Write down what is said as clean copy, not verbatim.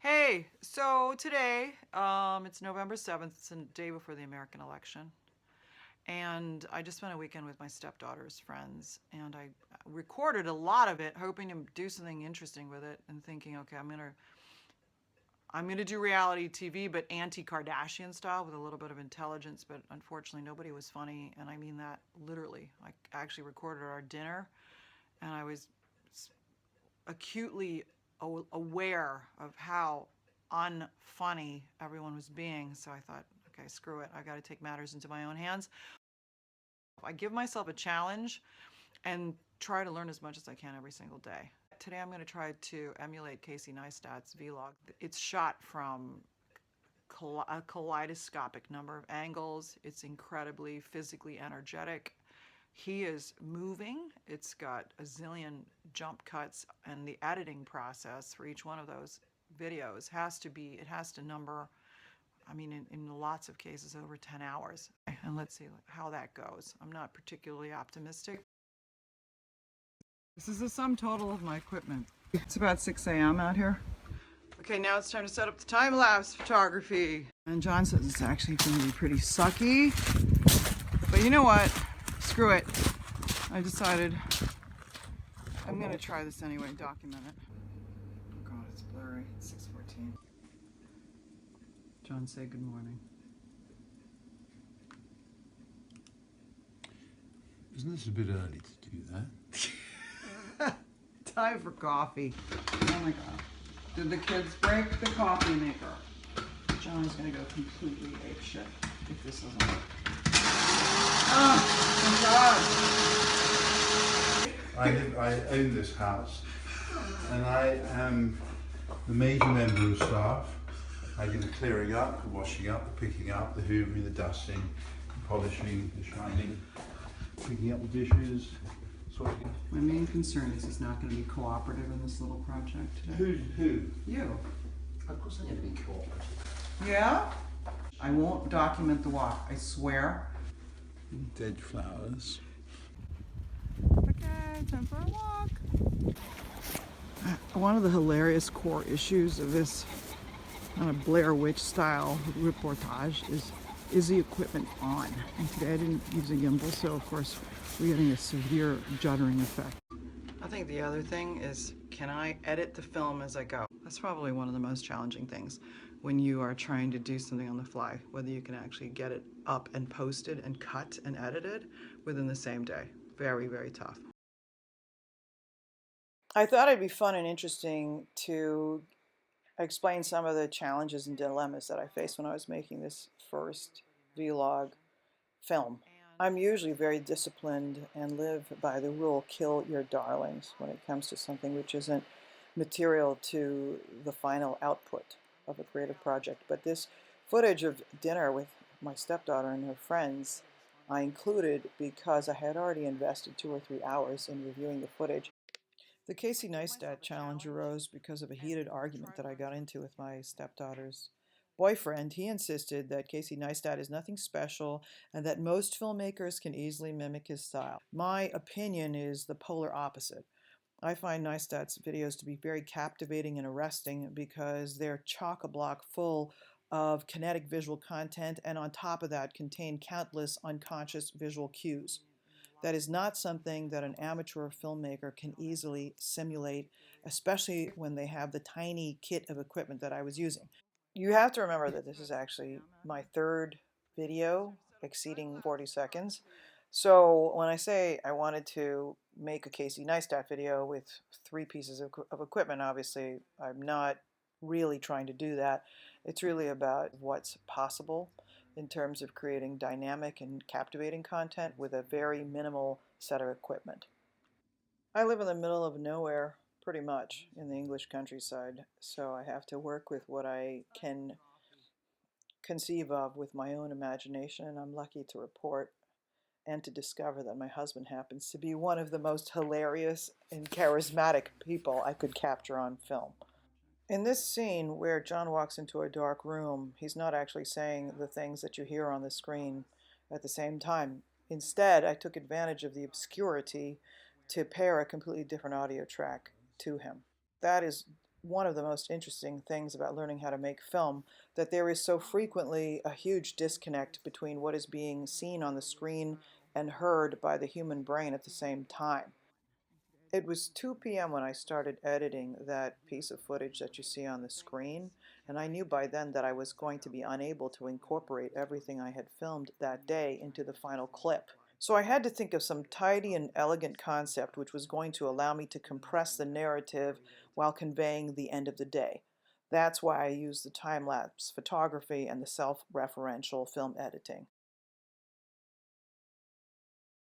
Hey, so today, it's November 7th, it's the day before the American election. And I just spent a weekend with my stepdaughter's friends, and I recorded a lot of it, hoping to do something interesting with it, and thinking, okay, I'm gonna do reality TV, but anti-Kardashian style with a little bit of intelligence. But unfortunately, nobody was funny, and I mean that literally. I actually recorded our dinner, and I was acutely aware of how unfunny everyone was being. So I thought, okay, screw it. I got to take matters into my own hands. I give myself a challenge and try to learn as much as I can every single day. Today I'm going to try to emulate Casey Neistat's vlog. It's shot from a kaleidoscopic number of angles. It's incredibly physically energetic. He is moving. It's got a zillion jump cuts, and the editing process for each one of those videos it has to number, I mean, in lots of cases, over 10 hours. And let's see how that goes. I'm not particularly optimistic. This is the sum total of my equipment. It's about 6 a.m. out here. Okay, now it's time to set up the time-lapse photography. And John says it's actually going to be pretty sucky. But you know what? Screw it. I decided I'm going to try this anyway, document it. Oh God, it's blurry. It's 6:14. John, say good morning. Isn't this a bit early to do that? Time for coffee. Oh my God. Did the kids break the coffee maker? John is going to go completely apeshit if this doesn't work. Oh, thank God. I own this house, and I am the major member of staff. I do the clearing up, the washing up, the picking up, the hoovering, the dusting, the polishing, the shining, picking up the dishes, sorting. My main concern is he's not going to be cooperative in this little project today. Who? You. Of course I need to be cooperative. Yeah? I won't document the walk, I swear. Dead flowers. Okay, time for a walk. One of the hilarious core issues of this kind of Blair Witch style reportage is the equipment on? And today I didn't use a gimbal, so of course we're getting a severe juddering effect. I think the other thing is, can I edit the film as I go? That's probably one of the most challenging things when you are trying to do something on the fly, whether you can actually get it up and posted and cut and edited within the same day. Very, very tough. I thought it'd be fun and interesting to explain some of the challenges and dilemmas that I faced when I was making this first vlog film. I'm usually very disciplined and live by the rule, kill your darlings, when it comes to something which isn't material to the final output of a creative project. But this footage of dinner with my stepdaughter and her friends I included because I had already invested 2 or 3 hours in reviewing the footage. The Casey Neistat challenge arose because of a heated argument that I got into with my stepdaughter's boyfriend. He insisted that Casey Neistat is nothing special and that most filmmakers can easily mimic his style. My opinion is the polar opposite. I find Neistat's videos to be very captivating and arresting because they're chock-a-block full of kinetic visual content, and on top of that contain countless unconscious visual cues. That is not something that an amateur filmmaker can easily simulate, especially when they have the tiny kit of equipment that I was using. You have to remember that this is actually my third video exceeding 40 seconds. So when I say I wanted to make a Casey Neistat video with 3 pieces of equipment, obviously I'm not really trying to do that. It's really about what's possible in terms of creating dynamic and captivating content with a very minimal set of equipment. I live in the middle of nowhere, pretty much, in the English countryside, so I have to work with what I can conceive of with my own imagination, and I'm lucky to report and to discover that my husband happens to be one of the most hilarious and charismatic people I could capture on film. In this scene where John walks into a dark room, he's not actually saying the things that you hear on the screen at the same time. Instead, I took advantage of the obscurity to pair a completely different audio track to him. That is one of the most interesting things about learning how to make film, that there is so frequently a huge disconnect between what is being seen on the screen and heard by the human brain at the same time. It was 2 p.m. when I started editing that piece of footage that you see on the screen, and I knew by then that I was going to be unable to incorporate everything I had filmed that day into the final clip. So I had to think of some tidy and elegant concept which was going to allow me to compress the narrative while conveying the end of the day. That's why I used the time-lapse photography and the self-referential film editing.